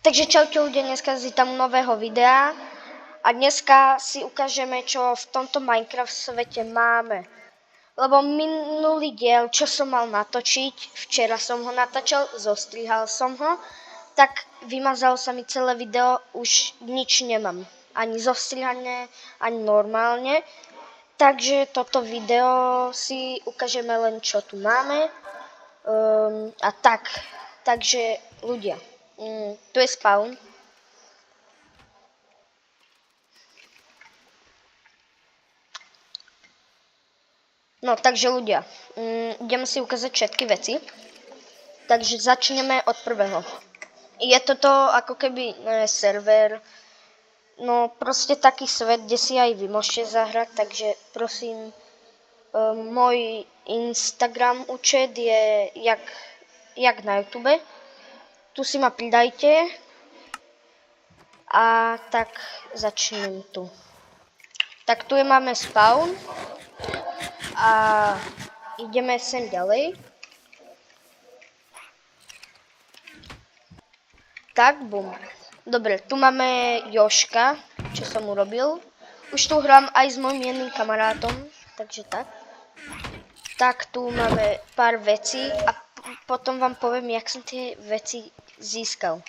Takže čaute ľudia, dneska si tam nového videa a dneska si ukážeme, čo v tomto Minecraft svete máme. Lebo minulý diel, čo som mal natočiť, včera som ho natáčal, zostrihal som ho, tak vymazalo sa mi celé video, už nič nemám. Ani zostrihané, ani normálne. Takže toto video si ukážeme len, čo tu máme. A tak, takže ľudia. Tu je spawn. No, takže ľudia, ideme si ukázať všetky veci. Takže začneme od prvého. Je toto ako keby server, no proste taký svet, kde si aj vy môžete zahrať, takže prosím, môj Instagram účet je jak na YouTube. Tu si ma pridajte a tak začnem tu. Tak tu máme spawn a ideme sem ďalej. Tak, bum. Dobre, tu máme Joška, čo som urobil. Už tu hrám aj s mojím jedným kamarátom, takže tak. Tak tu máme pár vecí a potom vám poviem, jak som tie veci získal.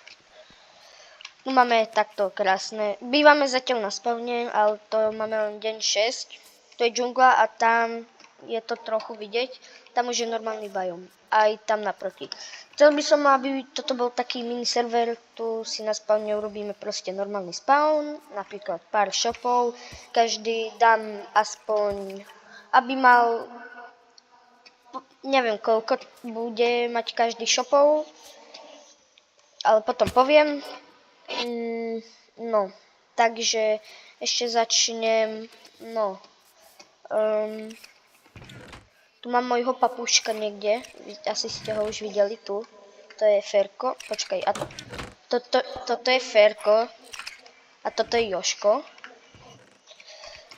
Tu máme takto krásne. Bývame zatiaľ na spavne, ale to máme len deň 6. To je džungla a tam je to trochu vidieť. Tam už je normálny biom. Aj tam naproti. Chcel by som, aby toto bol taký mini server. Tu si na spavne urobíme proste normálny spawn. Napríklad pár shopov. Každý dám aspoň, aby mal, neviem koľko bude mať každý shopov. Ale potom poviem. No, takže ešte začnem, no, tu mám môjho papúška niekde, asi ste ho už videli tu, to je Ferko, počkaj, a toto je Ferko a toto je Joško.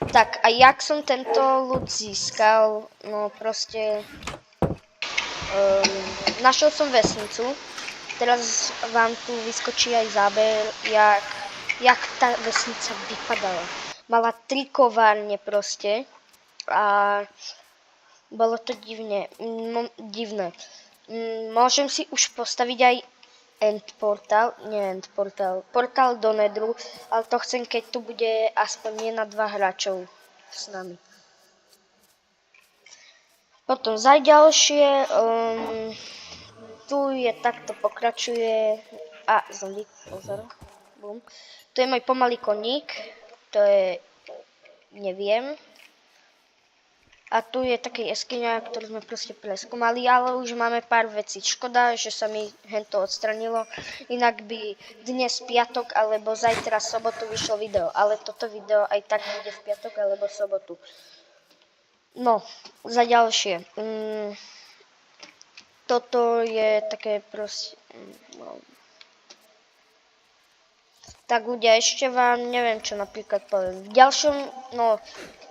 Tak, a jak som tento loot získal, no proste, našiel som vesnicu. Teraz vám tu vyskočí aj záber, jak tá vesnica vypadala. Mala 3 kovárne proste a bolo to divné. Môžem si už postaviť aj portál do Nedru, ale to chcem, keď tu bude aspoň 1-2 hráčov s nami. Potom za ďalšie, tu je takto pokračuje a zombie, pozor, bum. Tu je môj pomalý koník, to je, neviem. A tu je také jeskyňa, ktorú sme proste preskúmali, ale už máme pár vecí. Škoda, že sa mi hento odstranilo, inak by dnes piatok alebo zajtra sobotu vyšlo video, ale toto video aj tak bude v piatok alebo sobotu. No, za ďalšie. Toto je také proste, no. Tak ľudia, ešte vám neviem čo napríklad poviem. V ďalšom, no,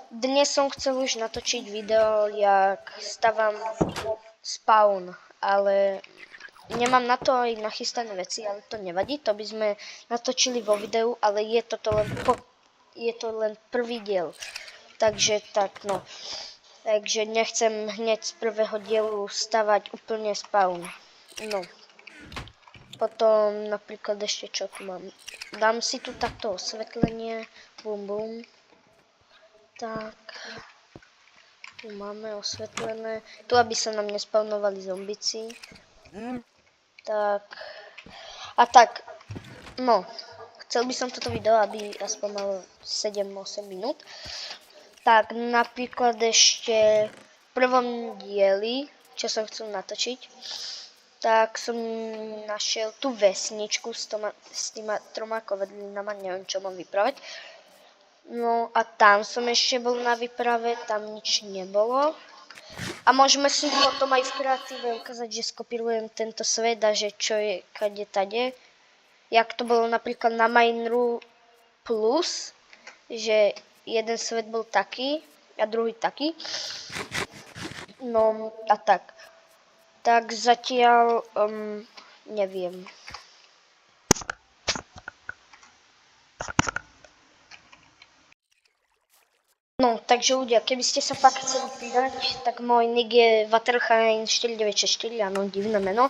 dnes som chcel už natočiť video, jak stavám spawn, ale nemám na to aj nachystané veci, ale to nevadí, to by sme natočili vo videu, ale je to len prvý diel. Takže tak, no. Takže nechcem hneď z prvého dielu stavať úplne spawn. No. Potom napríklad ešte čo tu mám. Dám si tu takto osvetlenie. Bum bum. Tak. Tu máme osvetlené. Tu aby sa nám nespawnovali zombici. Tak. A tak. No. Chcel by som toto video, aby aspoň malo 7-8 minút. Tak, napríklad ešte v prvom dieli, čo som chcel natočiť, tak som našiel tú vesničku s týma 3 kovadlinama, neviem čo mám vypravať. No a tam som ešte bol na výprave, tam nič nebolo. A môžeme si potom aj v kreatíve ukázať, že skopírujem tento svet a že čo je kade tade. Jak to bolo napríklad na Mineru Plus, že jeden svet bol taký a druhý taký. No a tak. Tak zatiaľ neviem. No, takže ľudia, keby ste sa fakt chceli pridať, tak môj nick je Waterchain4964, áno, divné meno,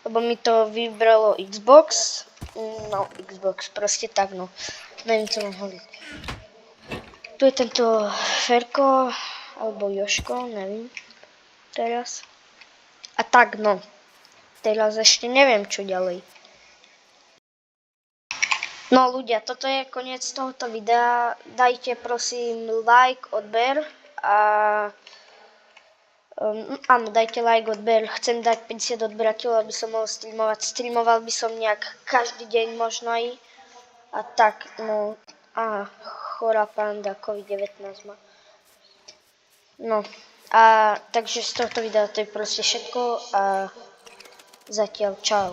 lebo mi to vybralo Xbox, no, Xbox, proste tak, no, neviem, co mám hovoriť. Tu je tento Ferko, alebo Joško, neviem, teraz. A tak, no, teraz ešte neviem, čo ďalej. No ľudia, toto je koniec tohoto videa. Dajte prosím like, odber a áno, dajte like, odber. Chcem dať 50 odberateľov, aby som mohol streamovať. Streamoval by som nejak každý deň možno aj. A tak, no, chorá panda, COVID-19 má. No, a takže z tohto videa to je proste všetko a zatiaľ čau.